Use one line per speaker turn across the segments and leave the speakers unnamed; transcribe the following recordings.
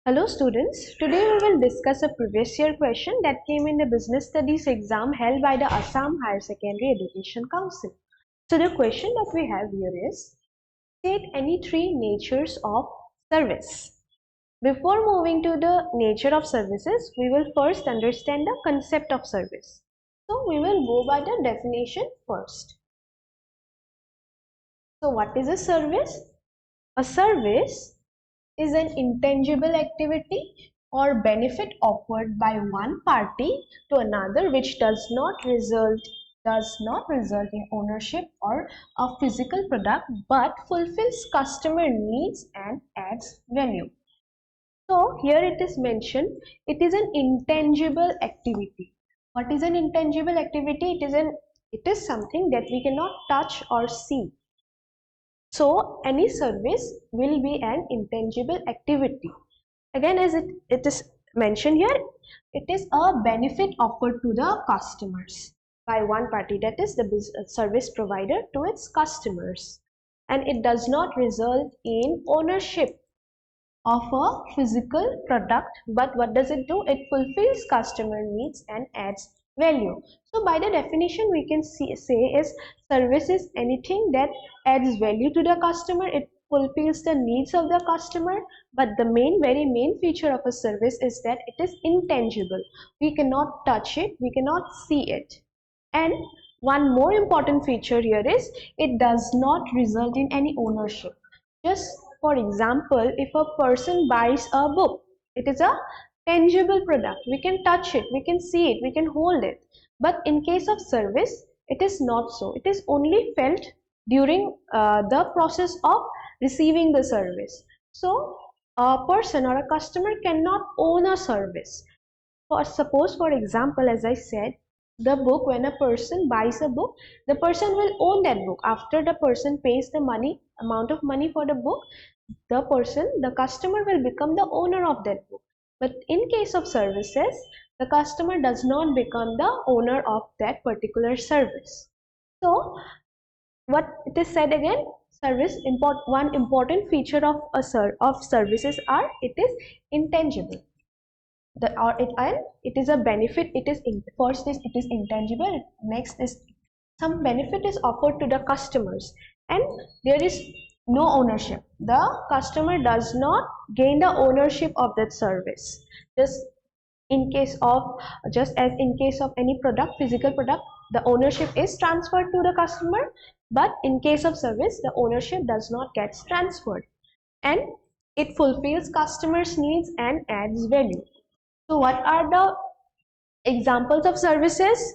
Hello students, today we will discuss a previous year question that came in the Business Studies exam held by the Assam Higher Secondary Education Council. So the question that we have here is, state any three natures of service. Before moving to the nature of services, we will first understand the concept of service. So we will go by the definition first. So what is a service? A service is an intangible activity or benefit offered by one party to another which does not result in ownership or a physical product but fulfills customer needs and adds value. So here it is mentioned, it is an intangible activity. What is an intangible activity? It is something that we cannot touch or see. So any service will be an intangible activity. Again, as it is mentioned here, it is a benefit offered to the customers by one party, that is the service provider to its customers, and it does not result in ownership of a physical product, but what does it do? It fulfills customer needs and adds value. So by the definition we can say is service is anything that adds value to the customer. It fulfills the needs of the customer, but the very main feature of a service is that it is intangible. We cannot touch it, we cannot see it. And one more important feature here is it does not result in any ownership. Just for example, if a person buys a book, it is a tangible product. We can touch it, we can see it, we can hold it. But in case of service, it is not so. It is only felt during the process of receiving the service. So a person or a customer cannot own a service. Suppose for example, as I said, the book, when a person buys a book, the person will own that book. After the person pays the amount of money for the book, the customer will become the owner of that book. But in case of services, the customer does not become the owner of that particular service. So what it is said again, one important feature of services are it is intangible. It is a benefit. First is it is intangible. Next is some benefit is offered to the customers, and there is no ownership. The customer does not gain the ownership of that service. Just as in case of any physical product, the ownership is transferred to the customer, but in case of service, the ownership does not get transferred, and it fulfills customers' needs and adds value. So what are the examples of services?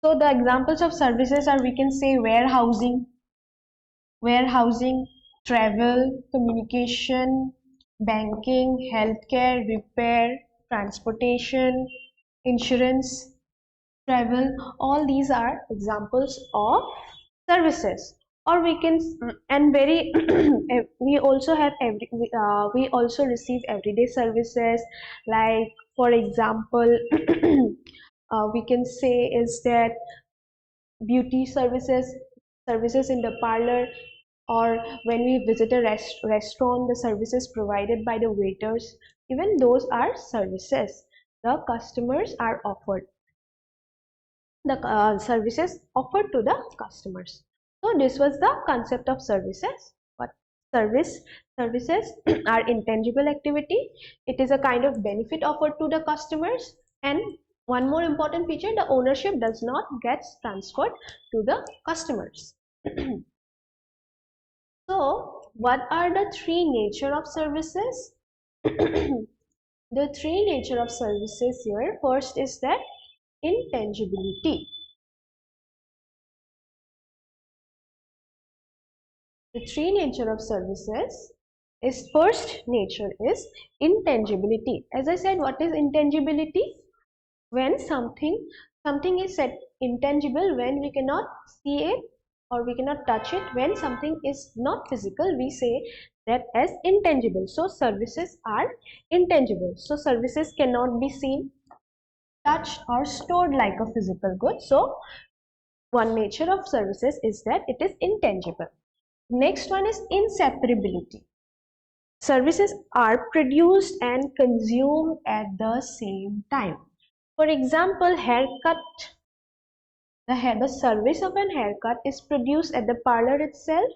So the examples of services are, we can say, warehousing, travel, communication, banking, healthcare, repair, transportation, insurance, travel. All these are examples of services. Or we can, and very we also receive everyday services, like for example we can say is that beauty services in the parlor, or when we visit a restaurant, the services provided by the waiters, even those are services. The customers are offered, the services offered to the customers. So this was the concept of services. But services are intangible activity. It is a kind of benefit offered to the customers, and one more important feature, the ownership does not get transferred to the customers. So what are the three nature of services? The three nature of services here, first is that intangibility. The three nature of services is, first nature is intangibility. As I said, what is intangibility? When something is said intangible, when we cannot see it or we cannot touch it. When something is not physical, we say that as intangible. So services are intangible. So services cannot be seen, touched or stored like a physical good. So one nature of services is that it is intangible. Next one is inseparability. services are produced and consumed at the same time. For example, the service of an haircut is produced at the parlor itself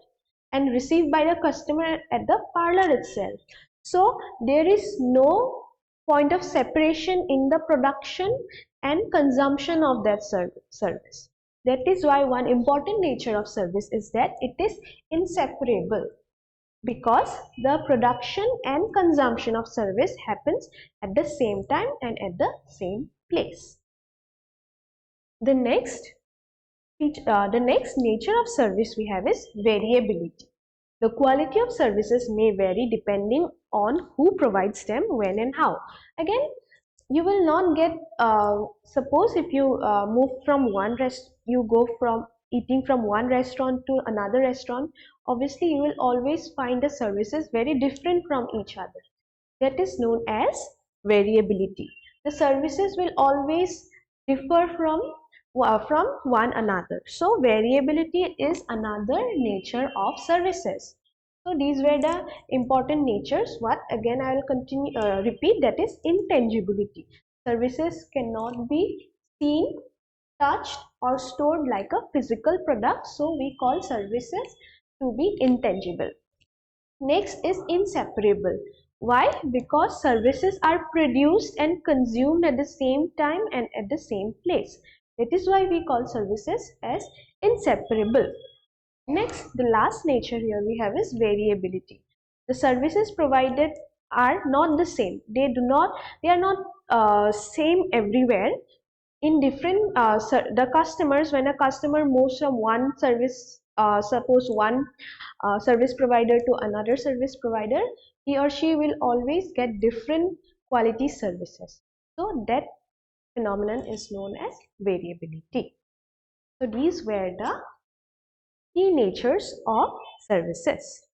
and received by the customer at the parlor itself. So there is no point of separation in the production and consumption of that service. That is why one important nature of service is that it is inseparable, because the production and consumption of service happens at the same time and at the same place. The next nature of service we have is variability. The quality of services may vary depending on who provides them, when and how. Again, you will not get, suppose if you move from you go from eating from one restaurant to another restaurant, obviously you will always find the services very different from each other. That is known as variability. The services will always differ from one another. So variability is another nature of services. So these were the important natures. What again I will continue repeat, that is intangibility. Services cannot be seen, touched or stored like a physical product, so we call services to be intangible. Next is inseparable. Why? Because services are produced and consumed at the same time and at the same place. That is why we call services as inseparable. Next, the last nature here we have is variability. The services provided are not the same. They are not same everywhere. In different the customers, when a customer moves from one service, suppose one service provider to another service provider, he or she will always get different quality services. So that phenomenon is known as variability. So these were the key natures of services.